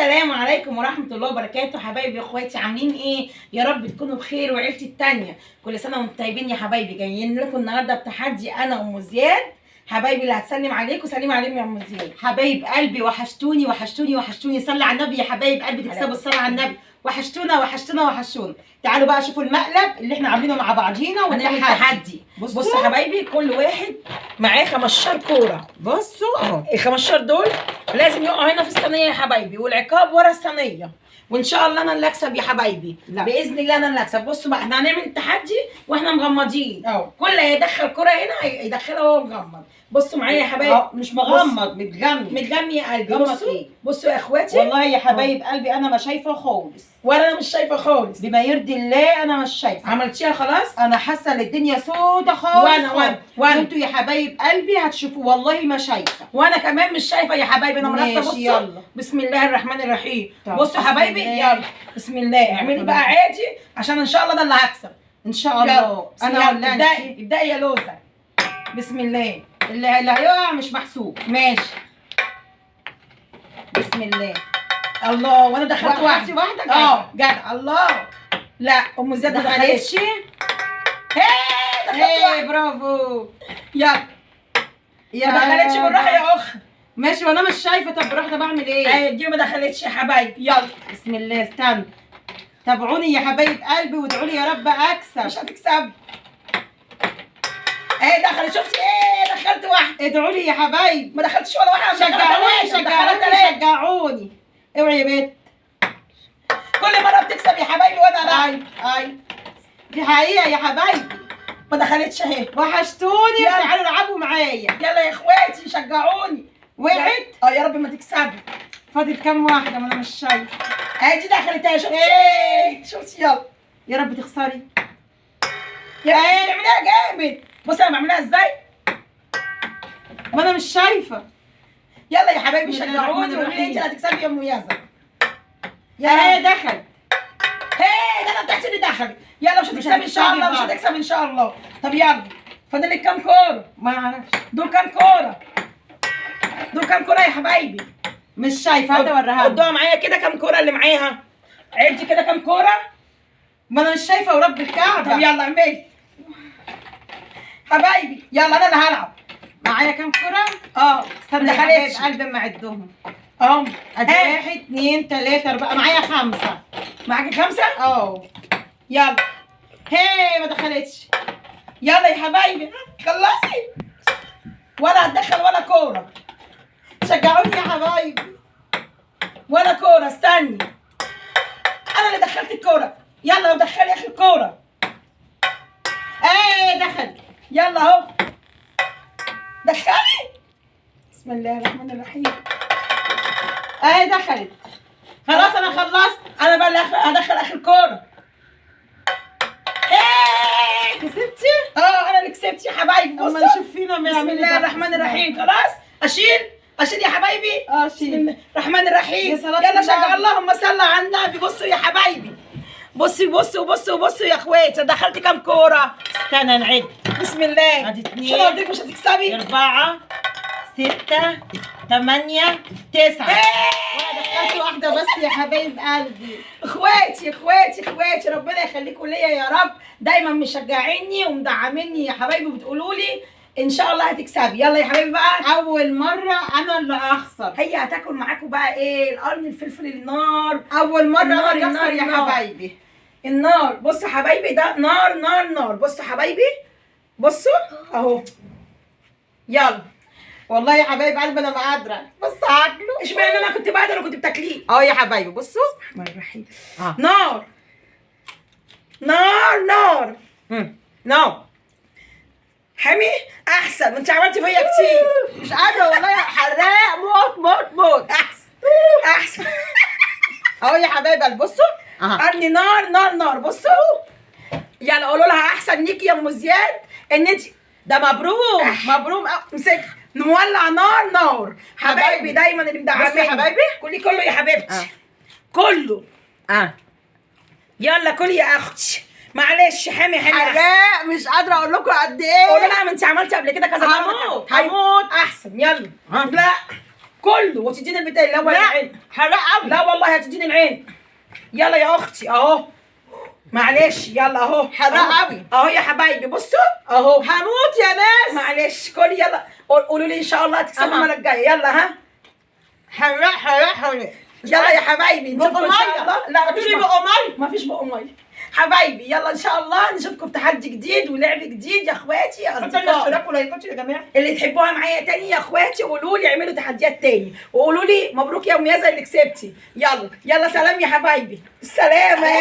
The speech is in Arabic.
السلام عليكم ورحمة الله وبركاته. حبايبي واخواتي عاملين ايه؟ يا رب تكونوا بخير وعيلتي التانية كل سنة وانتم طيبين يا حبايبي. جايين لكم النهارده بتحدي انا وام زياد. حبايبي اللي هتسلم عليكم سلمي عليهم يا ام زياد. حبايب قلبي وحشتوني وحشتوني وحشتوني. صلي على النبي يا حبايب قلبي تكسبوا الصلاة على النبي. وحشتونا وحشتونا وحشتونا. تعالوا بقى شوفوا المقلب اللي احنا عاملينه مع بعضينا هنعمل تحدي. بصوا يا حبايبي كل واحد معاه 15 كورة. بصوا اهو ال 15 دول لازم يقعوا هنا في الصينية يا حبايبي، والعقاب ورا الصينية، وان شاء الله انا اللي اكسب يا حبايبي. لا. باذن الله انا اللي اكسب. بصوا بقى احنا هنعمل التحدي واحنا مغمضين. كل هيدخل كرة هنا يدخلها وهو مغمض. بصوا معايا يا حبايبي. مش مغمض، متغمي. متغمي يا قلبي. غمض بصوا إيه؟ بصوا يا اخواتي، والله يا حبايب قلبي انا ما شايفه خالص، ولا انا مش شايفه خالص. بما يرضي الله انا مش شايفه. عملتيها خلاص؟ انا حاسه ان الدنيا سودة خالص. وانا انتوا يا حبايب قلبي هتشوفوا والله ما شايفه. وانا كمان مش شايفه يا حبايبي. انا مرتبه. ماشي، بصوا يلا. بسم الله الرحمن الرحيم. طب بصوا يا بسم حبايبي الله. يلا بسم الله. اعملي بقى عادي عشان ان شاء الله ده اللي هكسب ان شاء الله. انا ولا ابدأي ابدأي يا لوزة. بسم الله. اللي هيقع مش محسوب. ماشي بسم الله. الله. وانا دخلت واحده واحده جدع. الله. لا ام زياد ما دخلتش. دخلت واحده. برافو. يلا ما دخلتش. بالراحه يا اخت. ماشي وانا مش شايفه. طب براحتي بعمل ايه؟ دي ما دخلتش يا حبايبي. يلا بسم الله. استنى تابعوني يا حبايب قلبي وادعوا لي يا رب اكسب. مش هتكسبي. دخلت. شفتي دخلت واحده. ادعوا لي يا حبايب. ما دخلتش ولا واحده. شجعوني. اوعي يا بنت. كل مره بتكسب يا حبايبي وانا لا. اي دي حقيقه يا حبايبي. ما دخلتش اهي. وحشتوني. تعالوا العبوا معايا. يلا يا اخواتي شجعوني. وقعت. يا رب ما تكسبي. فاضل كام واحده ما انا مش شايفه. دي دخلت اهي. شفتي شفتي. يلا يا رب تخسري. يا بنتي بتعمليها جامد. بصي انا بعملها ازاي. ما انا مش شايفه. يلا يا حبايبي بسم الله الرحمن شجعوني وقولي لي انت اللي هتكسبي يا ام ياسر. يا دخل. ده انا بتاعتي اللي دخلت. يلا مش هتكسبي ان شاء الله. مش هتكسبي ان شاء الله. طب يلا فاضل لك كام كوره؟ ما اعرفش. دول كام كوره؟ دول كام كوره يا حبايبي؟ مش شايفه. هات اوريها قدوها معايا كده. كام كوره اللي معاها؟ عدي كده كام كوره. ما انا مش شايفه ورب الكعبه. طب يلا اعملي حبايبي. يلا انا اللي هلعب. معايا كام كوره؟ استنى يا حبايب دخلتش. قلبي معدهم. ادي 1 2 3 4. معايا 5. معاكي 5؟ يلا. ما دخلتش. يلا يا حبايبي خلصي. ولا هتدخل ولا كوره. شجعوني يا حبايبي. ولا كوره. استني انا اللي دخلت الكوره. يلا ودخلي اخر كوره. دخل. يلا اهو دخلي. بسم الله الرحمن الرحيم. دخلت. خلاص انا خلصت. انا بقى اللي هدخل اخر كوره. كسبتي؟ انا اللي كسبت يا حبايبي. اما بصوا نشوف فينا بسم الله الرحمن الرحيم. خلاص اشيل يا حبايبي. شيل. بسم الله الرحمن الرحيم. يا صلاة يلا الله. شجع. اللهم صل على النبي. بصوا يا حبايبي. بصوا يا اخواتي. دخلت كام كوره؟ استنى نعد. بسم الله. ادي 2 عشان اوديك مش هتكسبي. 4 6 8 9. وانا دخلت واحده بس يا حبايب قلبي. اخواتي ربنا يخليكم ليا يا رب. دايما مشجعيني ومدعميني يا حبايبي وبتقولوا لي ان شاء الله هتكسبي. يلا يا حبايبي بقى. اول مره انا اللي اخسر. هي هتاكل معاكم بقى القرن الفلفل النار. اول مره النار انا اخسر يا النار. حبايبي. النار. بصوا حبايبي ده نار. بصوا حبايبي. بصوا اهو. يلا. والله يا حبايب قلبي انا ما قادره. بس هاكله. اشمعنى انا كنت بقدر وكنت بتاكليه؟ يا حبايبي بصوا. الرحمن الرحيم. نار. حامي احسن. وانت عملتي فيا كتير. مش قادره والله. حراق موت. احسن. يا حبايب قلبي بصوا. قرني نار. بصوا. يلا قولوا لها احسن ليكي يا ام زياد ان انت. ده مبروك. امسك. نولع نار. حبايبي دايما اللي مدعمين. بصوا يا حبايبي. كله يا حبيبتي. كله. يلا كلي يا اختي. معلش حامي حراق. مش قادره اقول لكم قد ايه. قولوا لها ما انت عملتي قبل كده كذا مره. هموت. احسن. يلا. لا كله وتديني البتاع اللي هو لا العين. حرام قوي. لا والله هتديني العين. يلا يا اختي اهو، معلش يلا اهو. حرام قوي. اهو يا حبايبي بصوا اهو. هموت يا ناس. معلش كلي يلا. قولوا لي ان شاء الله هتكسبوا المره الجايه. يلا ها حرام. يلا يا حبايبي نشوفكم ان شاء الله. لا مفيش بقى ميه. مفيش بقى ميه. حبايبي يلا ان شاء الله نشوفكم في تحدي جديد ولعب جديد يا اخواتي يا حطوا لنا اصدقائي اشتراك ولايكات يا جماعه. اللي تحبوها معايا تاني يا اخواتي. قولوا لي اعملوا تحديات تاني وقولوا لي مبروك يا ام يزن اللي كسبتي. يلا يلا سلام يا حبايبي. السلامه.